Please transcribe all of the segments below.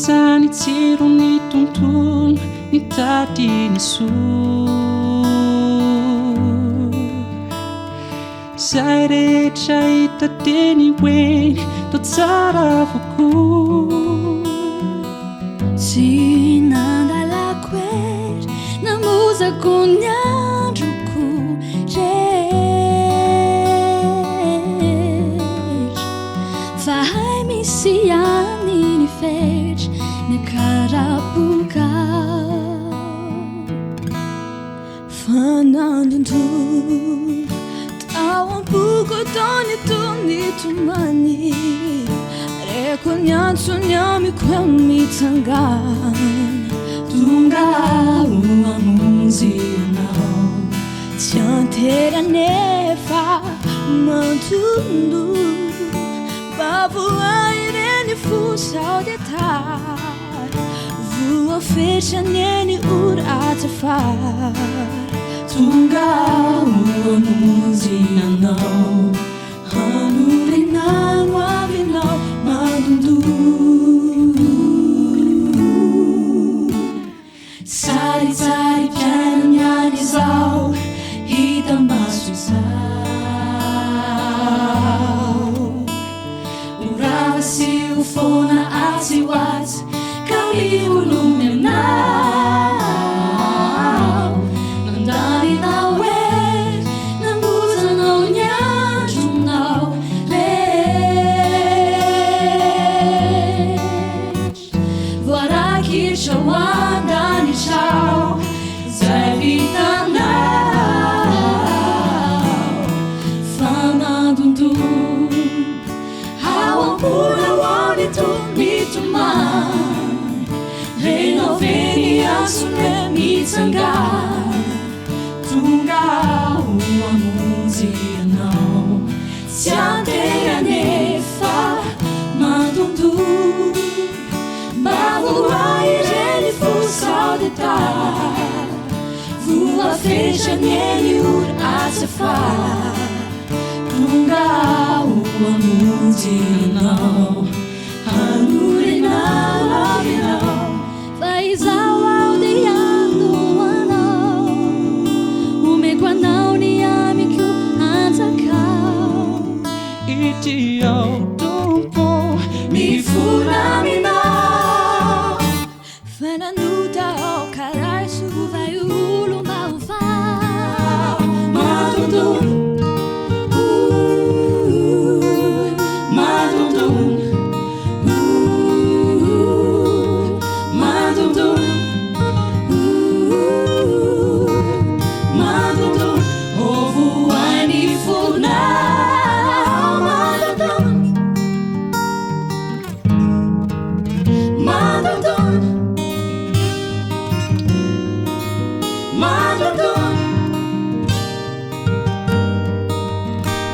Isany tsiro ny tontolo ny tady ny soa. Zay rehetra hita teny hoe tao tsara avokoa. Tsy nandalako ery namozako ny androko rehetra, fa hay misy ihany ny fetra ny karabokao. Fa nandondolo tao am-poko taony tony tomany, reko ny antsony amiko mitsangana. Tonga ho amonjy anao, tsy antera nefa mantondo, bavoa ireny fosao detalj, voafetrany eny ora azafary. Tonga ho amonjy anao, hanorenao avinao mandondolo. Saritsary piainany any izao, hita maso izao. Orava sy ho foana atsy ho atsy, ka miolomy aminao. Nandaninao ery, namozanao ny andronao rehetra. Voarakitra ho andanitrao, zay vitanao. Fa nandondolo ao am-pola ho any mitomany, renao veny asone mitsangana. Tonga ho amonjy anao, tsy antera nefa mandondolo, mba voa ireny fosao detalj, voafetrany eny ora azafary. Tonga ho amonjy anao, hanorenao avinao. Fa izao ao dia ando anao, omeko anao ny amiko anjakao. Ity ao tompo mifona aminao. Fa nanota ao karay sovay olo maovao. Mandondona, mandondona, mandondona, mandondona, ovo ai mifonao. Mandondona, mandondona,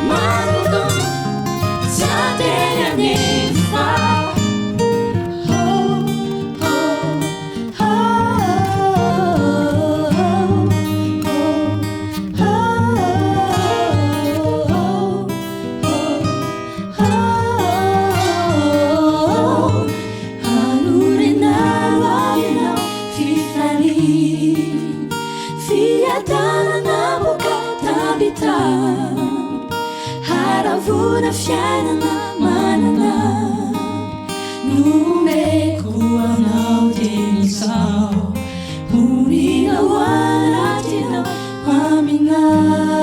mandondona, tsy antera nefa. Hanorenao avinao fifaliana, fiadanana boka tabitany, haravona fiainana manana. Nomeko anao teny izao, honinao anatinao aminao.